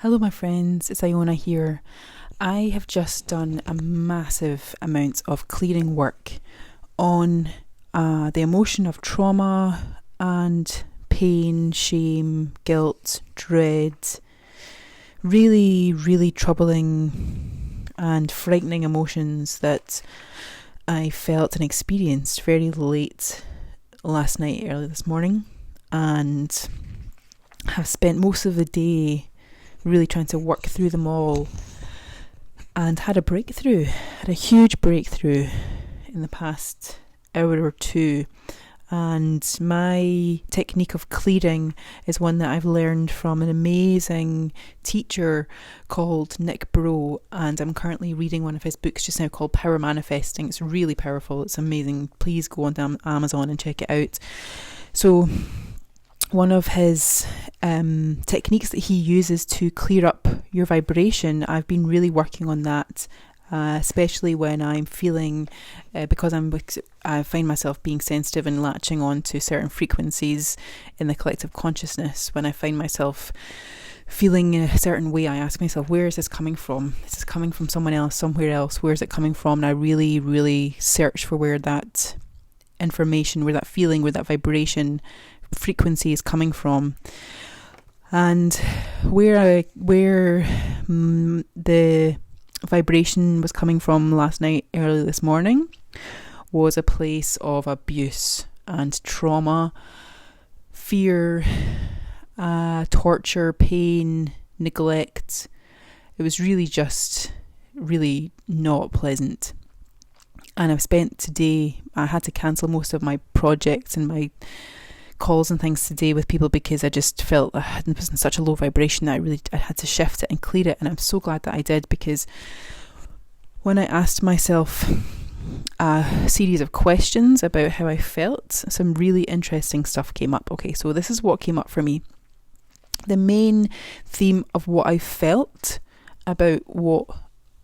Hello my friends, it's Iona here. I have just done a massive amount of clearing work on the emotion of trauma and pain, shame, guilt, dread. Really, really troubling and frightening emotions that I felt and experienced very late last night, early this morning, and have spent most of the day really trying to work through them all, and had a huge breakthrough in the past hour or two. And my technique of clearing is one that I've learned from an amazing teacher called Nick Bro, and I'm currently reading one of his books just now called Power Manifesting. It's really powerful, it's amazing. Please go on Amazon and check it out. So one of his techniques that he uses to clear up your vibration, I've been really working on that, especially when I'm feeling, because I find myself being sensitive and latching on to certain frequencies in the collective consciousness. When I find myself feeling in a certain way, I ask myself, where is this coming from? Is this coming from someone else, somewhere else? Where is it coming from? And I really, really search for where that information, where that feeling, where that vibration frequency is coming from. And where the vibration was coming from last night, early this morning, was a place of abuse and trauma, fear, torture, pain, neglect. It was really just really not pleasant. And I've spent today, I had to cancel most of my projects and my calls and things today with people because I just felt it was in such a low vibration that I had to shift it and clear it. And I'm so glad that I did, because when I asked myself a series of questions about how I felt, some really interesting stuff came up. Okay, so this is what came up for me. The main theme of what I felt about what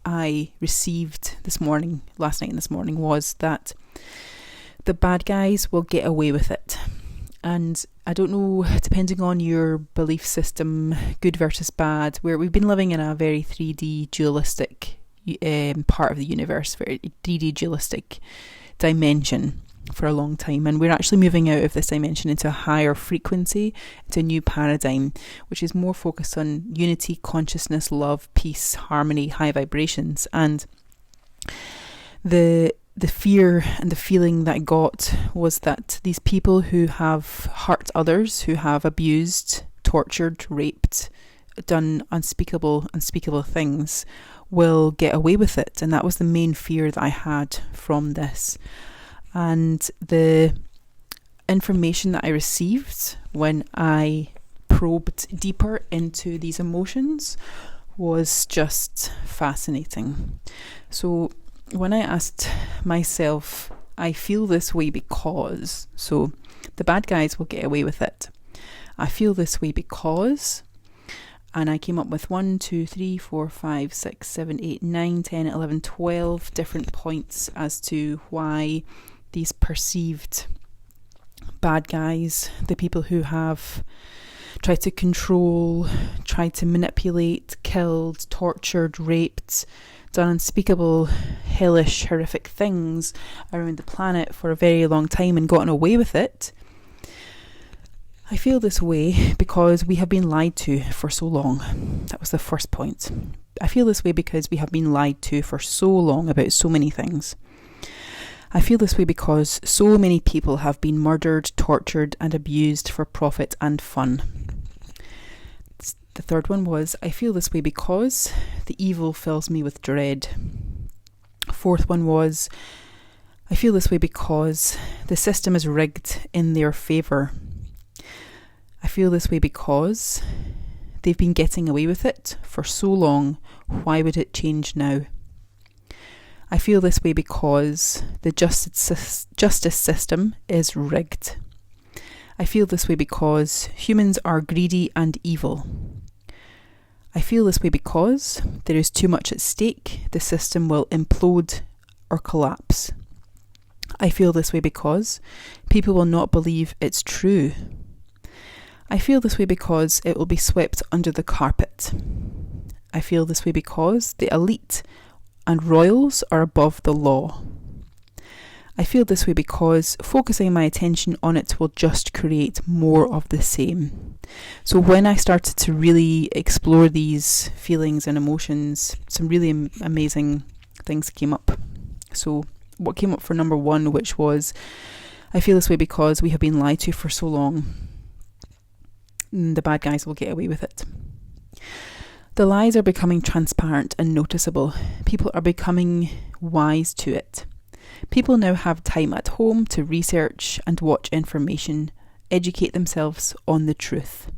I received last night and this morning, was that the bad guys will get away with it. And I don't know, depending on your belief system, good versus bad, where we've been living in a very 3D dualistic part of the universe, very 3D dualistic dimension for a long time. And we're actually moving out of this dimension into a higher frequency, into a new paradigm, which is more focused on unity, consciousness, love, peace, harmony, high vibrations. And the fear and the feeling that I got was that these people who have hurt others, who have abused, tortured, raped, done unspeakable things, will get away with it. And that was the main fear that I had from this. And the information that I received when I probed deeper into these emotions was just fascinating. So when I asked myself, I feel this way because, so the bad guys will get away with it. I feel this way because, and I came up with 1, 2, 3, 4, 5, 6, 7, 8, 9, 10, 11, 12 different points as to why these perceived bad guys, the people who have tried to control, tried to manipulate, killed, tortured, raped, done unspeakable, hellish, horrific things around the planet for a very long time and gotten away with it. I feel this way because we have been lied to for so long. That was the first point. I feel this way because we have been lied to for so long about so many things. I feel this way because so many people have been murdered, tortured, and abused for profit and fun. The third one was, I feel this way because the evil fills me with dread. Fourth one was, I feel this way because the system is rigged in their favour. I feel this way because they've been getting away with it for so long. Why would it change now? I feel this way because the justice system is rigged. I feel this way because humans are greedy and evil. I feel this way because there is too much at stake. The system will implode or collapse. I feel this way because people will not believe it's true. I feel this way because it will be swept under the carpet. I feel this way because the elite and royals are above the law. I feel this way because focusing my attention on it will just create more of the same. So when I started to really explore these feelings and emotions, some really amazing things came up. So what came up for number 1, which was, I feel this way because we have been lied to for so long. The bad guys will get away with it. The lies are becoming transparent and noticeable. People are becoming wise to it. People now have time at home to research and watch information, educate themselves on the truth.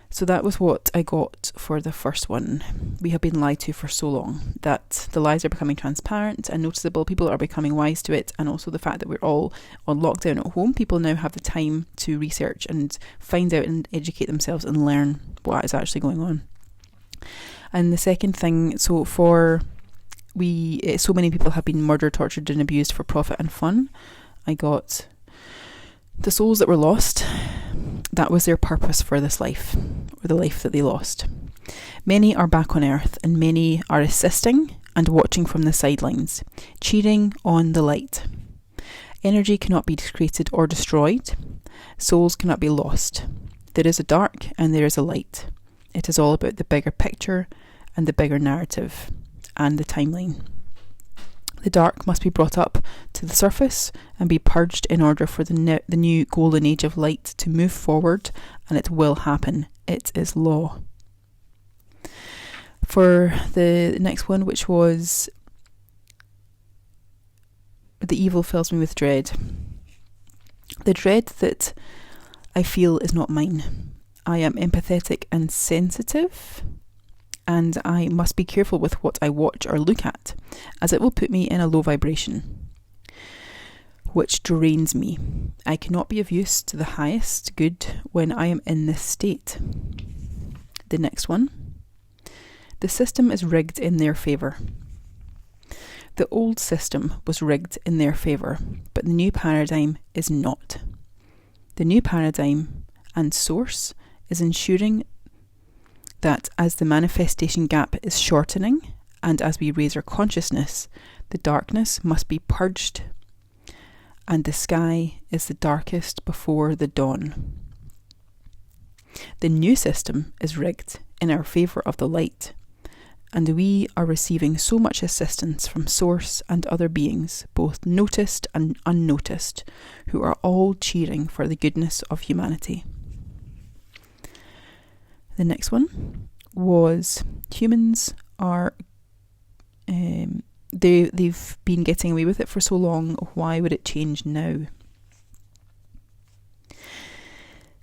So that was what I got for the first one. We have been lied to for so long, that the lies are becoming transparent and noticeable. People are becoming wise to it, and also the fact that we're all on lockdown at home. People now have the time to research and find out and educate themselves and learn what is actually going on. And the second thing, so many people have been murdered, tortured and abused for profit and fun. I got the souls that were lost. That was their purpose for this life, or the life that they lost. Many are back on earth, and many are assisting and watching from the sidelines, cheering on the light. Energy cannot be created or destroyed. Souls cannot be lost. There is a dark and there is a light. It is all about the bigger picture and the bigger narrative and the timeline. The dark must be brought up to the surface and be purged in order for the new golden age of light to move forward, and it will happen. It is law. For the next one, which was the evil fills me with dread. The dread that I feel is not mine. I am empathetic and sensitive, and I must be careful with what I watch or look at, as it will put me in a low vibration, which drains me. I cannot be of use to the highest good when I am in this state. The next one. The system is rigged in their favour. The old system was rigged in their favour, but the new paradigm is not. The new paradigm and source is ensuring that as the manifestation gap is shortening and as we raise our consciousness, the darkness must be purged and the sky is the darkest before the dawn. The new system is rigged in our favour of the light, and we are receiving so much assistance from Source and other beings, both noticed and unnoticed, who are all cheering for the goodness of humanity. The next one was humans are, they've been getting away with it for so long, why would it change now?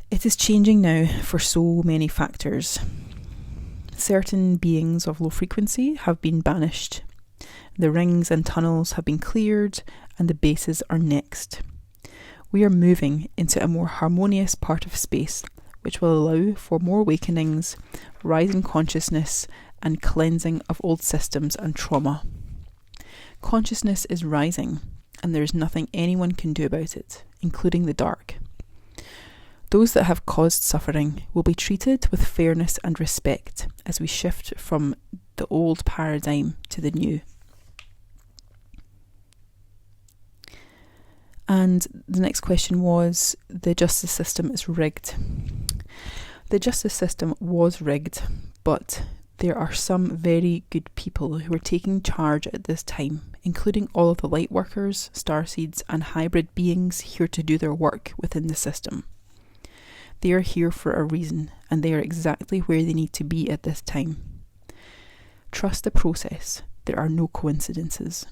It is changing now for so many factors. Certain beings of low frequency have been banished. The rings and tunnels have been cleared and the bases are next. We are moving into a more harmonious part of space, which will allow for more awakenings, rising consciousness, and cleansing of old systems and trauma. Consciousness is rising, and there is nothing anyone can do about it, including the dark. Those that have caused suffering will be treated with fairness and respect as we shift from the old paradigm to the new. And the next question was, the justice system is rigged. The justice system was rigged, but there are some very good people who are taking charge at this time, including all of the light workers, starseeds, and hybrid beings here to do their work within the system. They are here for a reason, and they are exactly where they need to be at this time. Trust the process. There are no coincidences.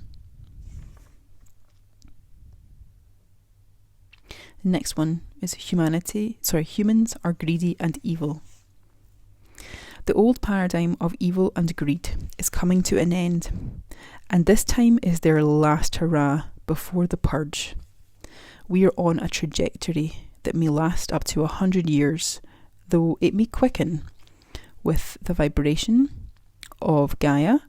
The next one is humans are greedy and evil. The old paradigm of evil and greed is coming to an end, and this time is their last hurrah before the purge. We are on a trajectory that may last up to 100 years, though it may quicken with the vibration of Gaia,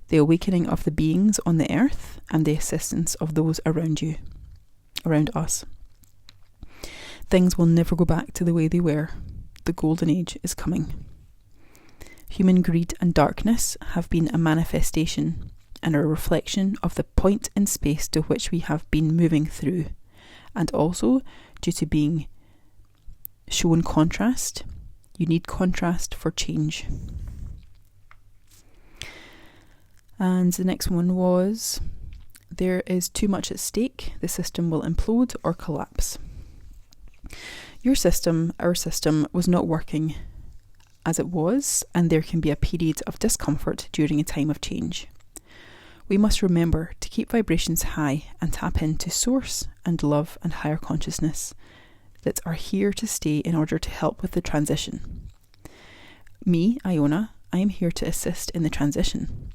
the awakening of the beings on the earth, and the assistance of those around us. Things will never go back to the way they were. The golden age is coming. Human greed and darkness have been a manifestation and a reflection of the point in space to which we have been moving through, and also due to being shown contrast. You need contrast for change. And the next one was, there is too much at stake. The system will implode or collapse. Your system, our system, was not working as it was, and there can be a period of discomfort during a time of change. We must remember to keep vibrations high and tap into source and love and higher consciousness that are here to stay in order to help with the transition. Me, Iona, I am here to assist in the transition,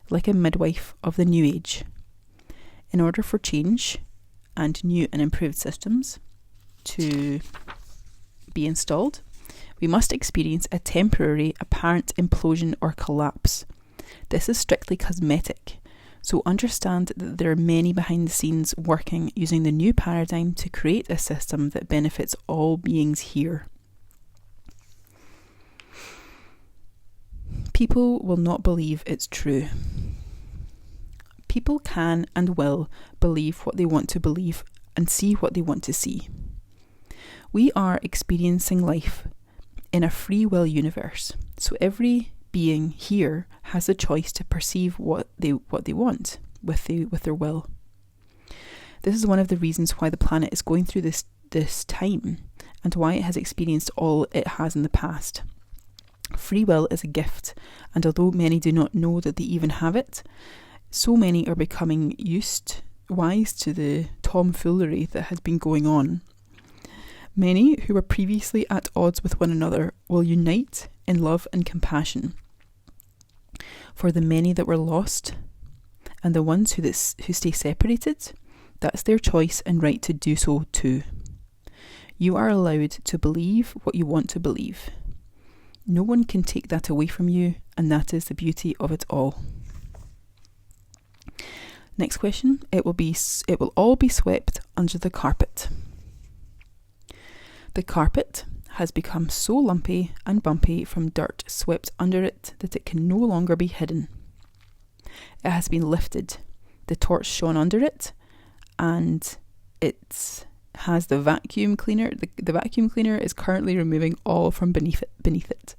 like a midwife of the new age. In order for change and new and improved systems to be installed, we must experience a temporary apparent implosion or collapse. This is strictly cosmetic, so understand that there are many behind the scenes working using the new paradigm to create a system that benefits all beings here. People will not believe it's true. People can and will believe what they want to believe and see what they want to see. We are experiencing life in a free will universe, so every being here has a choice to perceive what they want with their will. This is one of the reasons why the planet is going through this time and why it has experienced all it has in the past. Free will is a gift, and although many do not know that they even have it, so many are becoming wise to the tomfoolery that has been going on. Many who were previously at odds with one another will unite in love and compassion for the many that were lost, and the ones who stay separated. That's their choice and right to do so too. You are allowed to believe what you want to believe. No one can take that away from you, and that is the beauty of it all. Next question. It will all be swept under the carpet. The carpet has become so lumpy and bumpy from dirt swept under it that it can no longer be hidden. It has been lifted, the torch shone under it, and it has the vacuum cleaner. The vacuum cleaner is currently removing all from beneath it.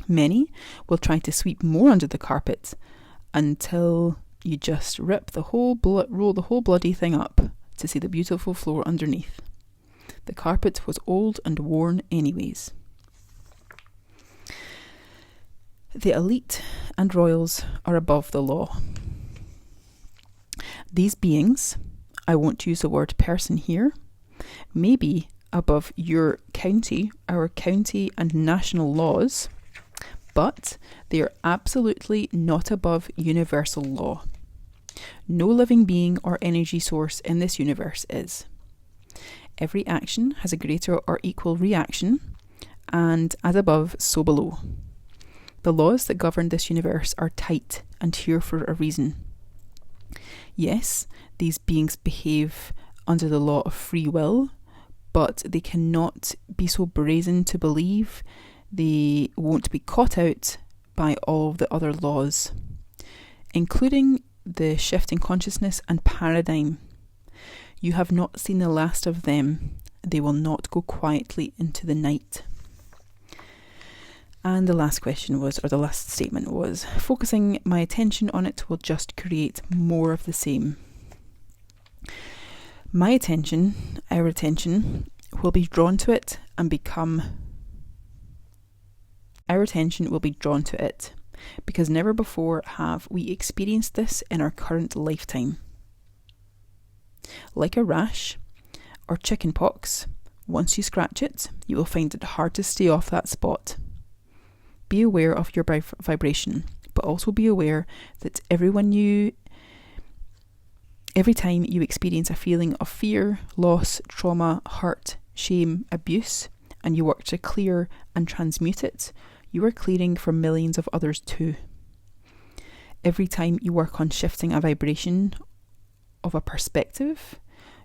Many will try to sweep more under the carpet until you just roll the whole bloody thing up to see the beautiful floor underneath. The carpet was old and worn anyways. The elite and royals are above the law. These beings, I won't use the word person here, may be above your county, our county and national laws, but they are absolutely not above universal law. No living being or energy source in this universe is. Every action has a greater or equal reaction, and as above, so below. The laws that govern this universe are tight and here for a reason. Yes, these beings behave under the law of free will, but they cannot be so brazen to believe they won't be caught out by all of the other laws, including the shift in consciousness and paradigm. You have not seen the last of them. They will not go quietly into the night. And the last statement was, focusing my attention on it will just create more of the same. My attention, our attention, will be drawn to it and become... Our attention will be drawn to it, because never before have we experienced this in our current lifetime. Like a rash or chicken pox, once you scratch it, you will find it hard to stay off that spot. Be aware of your vibration, but also be aware that every time you experience a feeling of fear, loss, trauma, hurt, shame, abuse, and you work to clear and transmute it, you are clearing for millions of others too. Every time you work on shifting a vibration of a perspective,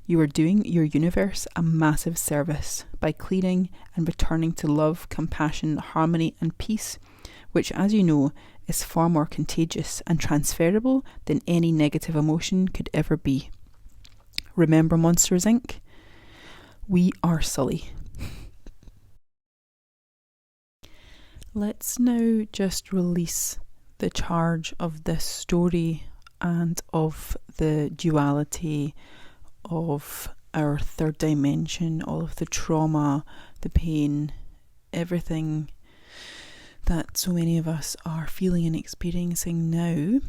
You are doing your universe a massive service by clearing and returning to love, compassion, harmony, and peace, which, as you know, is far more contagious and transferable than any negative emotion could ever be. Remember Monsters, Inc.? We are Sully. Let's now just release the charge of this story and of the duality of our third dimension, all of the trauma, the pain, everything that so many of us are feeling and experiencing now.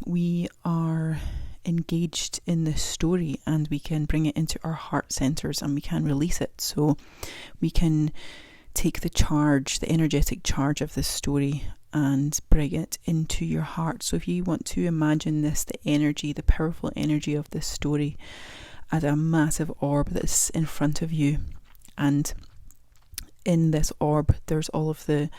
We are engaged in this story and we can bring it into our heart centers and we can release it. So we can take the charge, the energetic charge of this story, and bring it into your heart. So if you want to imagine this, the energy, the powerful energy of this story as a massive orb that's in front of you, and in this orb there's all of the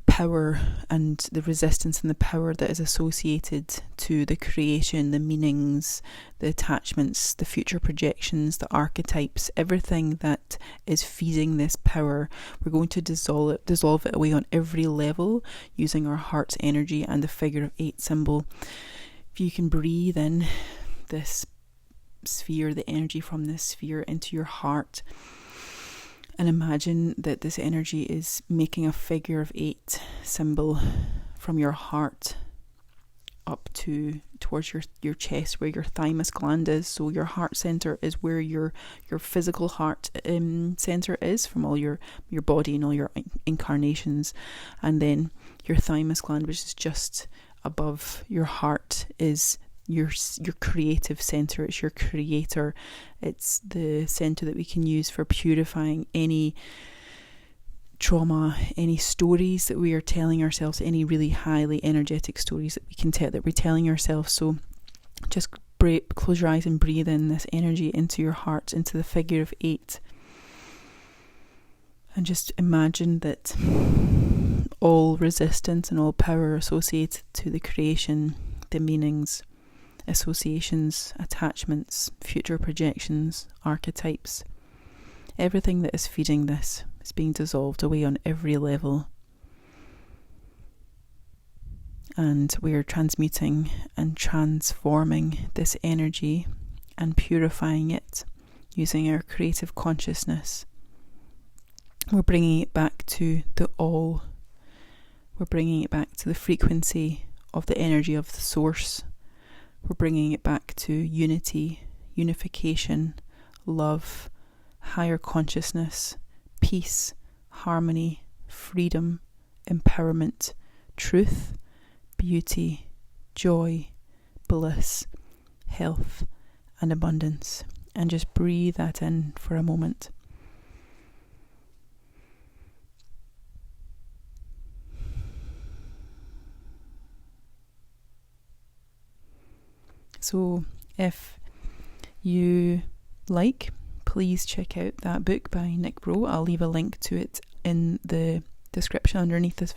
power and the resistance and the power that is associated to the creation, the meanings, the attachments, the future projections, the archetypes, everything that is feeding this power. We're going to dissolve it away on every level using our heart's energy and the figure of 8 symbol. If you can breathe in this sphere, the energy from this sphere into your heart, and imagine that this energy is making a figure of 8 symbol from your heart up towards your chest, where your thymus gland is. So your heart center is where your physical heart center is from all your body and all your incarnations, and then your thymus gland, which is just above your heart, is your creative center. It's your creator. It's the center that we can use for purifying any trauma, any stories that we are telling ourselves, any really highly energetic stories that we can tell, that we're telling ourselves. So just close your eyes and breathe in this energy into your heart, into the figure of 8, and just imagine that all resistance and all power associated to the creation, the meanings, associations, attachments, future projections, archetypes, everything that is feeding this is being dissolved away on every level. And we are transmuting and transforming this energy and purifying it using our creative consciousness. We're bringing it back to the all. We're bringing it back to the frequency of the energy of the source. We're bringing it back to unity, unification, love, higher consciousness, peace, harmony, freedom, empowerment, truth, beauty, joy, bliss, health, and abundance. And just breathe that in for a moment. So if you like, please check out that book by Nick Bro. I'll leave a link to it in the description underneath this